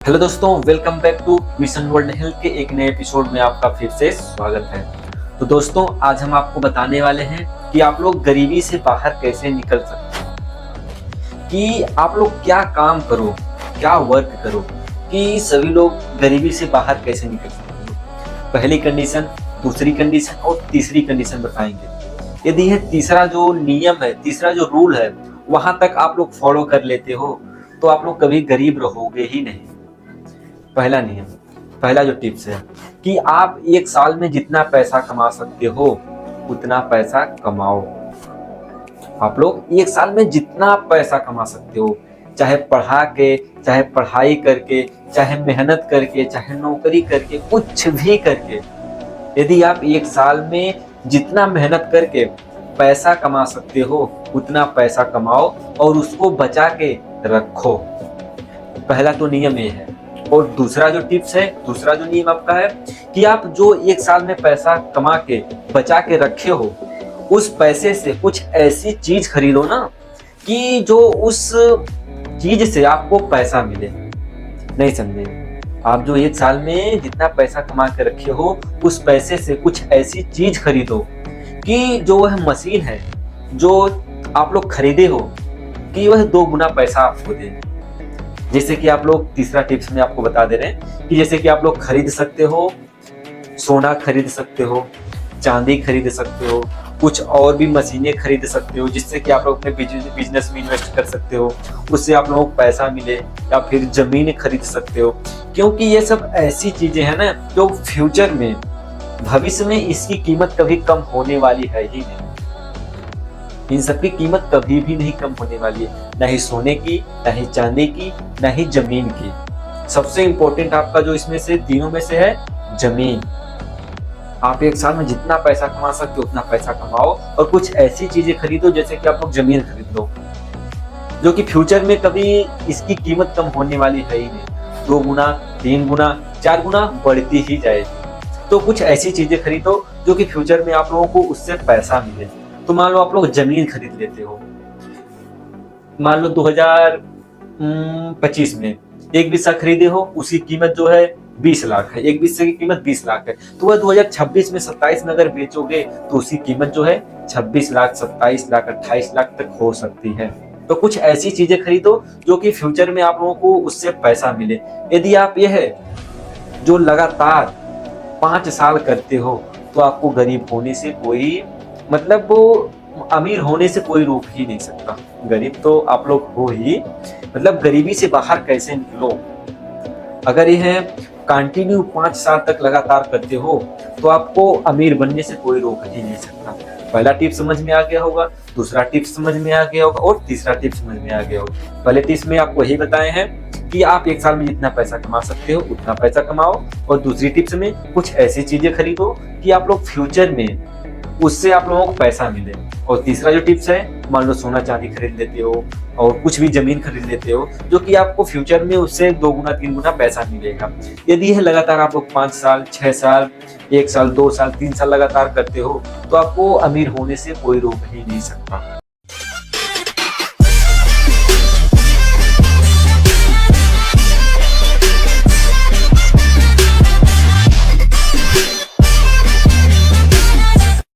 Hello दोस्तों, welcome back to mission world health के एक नए एपिसोड में आपका फिर से स्वागत है। तो दोस्तों, आज हम आपको बताने वाले हैं कि आप लोग गरीबी से बाहर कैसे निकल सकते हैं, कि आप लोग क्या काम करो, क्या वर्क करो कि सभी लोग गरीबी से बाहर कैसे निकल सकते हैं। पहली कंडीशन, दूसरी कंडीशन और तीसरी कंडीशन बताएंगे। यदि यह तीसरा जो नियम है, तीसरा जो रूल है, वहां तक आप लोग फॉलो कर लेते हो तो आप लोग कभी गरीब रहोगे ही नहीं। पहला नियम, पहला जो टिप्स है कि आप एक साल में जितना पैसा कमा सकते हो उतना पैसा कमाओ। आप लोग एक साल में जितना पैसा कमा सकते हो, चाहे पढ़ा के, चाहे पढ़ाई करके, चाहे मेहनत करके, चाहे नौकरी करके, कुछ भी करके, यदि आप एक साल में जितना मेहनत करके पैसा कमा सकते हो उतना पैसा कमाओ और उसको बचा के रखो। पहला तो नियम ये है। और दूसरा जो टिप्स है, दूसरा जो नियम आपका है कि आप जो एक साल में पैसा कमा के बचा के रखे हो, उस पैसे से कुछ ऐसी चीज खरीदो ना कि जो उस चीज से आपको पैसा मिले। नहीं समझे? आप जो एक साल में जितना पैसा कमा के रखे हो उस पैसे से कुछ ऐसी चीज खरीदो कि जो वह मशीन है जो आप लोग खरीदे हो कि वह 2 गुना पैसा आपको दे। जैसे कि आप लोग तीसरा टिप्स में आपको बता दे रहे हैं कि जैसे कि आप लोग खरीद सकते हो, सोना खरीद सकते हो, चांदी खरीद सकते हो, कुछ और भी मशीनें खरीद सकते हो जिससे कि आप लोग अपने बिजनेस में इन्वेस्ट कर सकते हो, उससे आप लोगों को पैसा मिले, या फिर जमीन खरीद सकते हो। क्योंकि ये सब ऐसी चीजें हैं ना जो फ्यूचर में, भविष्य में इसकी कीमत कभी कम होने वाली है ही नहीं। इन सब की कीमत कभी भी नहीं कम होने वाली है, ना ही सोने की, ना ही चांदी की, ना ही जमीन की। सबसे इंपॉर्टेंट आपका जो इसमें से तीनों में से है जमीन। आप एक साल में जितना पैसा कमा सकते हो उतना पैसा कमाओ और कुछ ऐसी चीजें खरीदो जैसे कि आप लोग जमीन खरीद लो, जो कि फ्यूचर में कभी इसकी कीमत कम होने वाली है ही नहीं। 2 गुना, 3 गुना, 4 गुना बढ़ती ही जाएगी। तो कुछ ऐसी चीजें खरीदो जो कि फ्यूचर में आप लोगों को उससे पैसा मिले। तो मान लो आप लोग जमीन खरीद लेते हो, मान लो 2025 में एक बिस्सा खरीदे हो, उसकी कीमत जो है 20 लाख है, एक बिस्से की कीमत 20 लाख है। तो वह 2026 में, 27 में अगर बेचोगे तो उसकी कीमत जो है 26 लाख, 27 लाख, 28 लाख तक हो सकती है। तो कुछ ऐसी चीजें खरीदो जो कि फ्यूचर में आप लोगों को उससे पैसा मिले। यदि आप यह जो लगातार 5 साल करते हो तो आपको गरीब होने से कोई, मतलब वो अमीर होने से कोई रोक ही नहीं सकता। गरीब तो आप लोग हो ही, मतलब गरीबी से बाहर कैसे निकलो। अगर यह कंटिन्यू 5 साल तक लगातार करते हो तो आपको अमीर बनने से कोई रोक ही नहीं सकता। पहला टिप समझ में आ गया होगा, दूसरा टिप समझ में आ गया होगा और तीसरा टिप समझ में आ गया होगा। पहले टिप्स में आपको यही बताए हैं कि आप एक साल में जितना पैसा कमा सकते हो उतना पैसा कमाओ, और दूसरी टिप्स में कुछ ऐसी चीजें खरीदो कि आप लोग फ्यूचर में उससे आप लोगों को पैसा मिले। और तीसरा जो टिप्स है, मान लो सोना चांदी खरीद लेते हो और कुछ भी जमीन खरीद लेते हो जो कि आपको फ्यूचर में उससे 2 गुना 3 गुना पैसा मिलेगा। यदि यह लगातार आप लोग 5 साल, 6 साल, 1 साल, 2 साल, 3 साल लगातार करते हो तो आपको अमीर होने से कोई रोक ही नहीं सकता।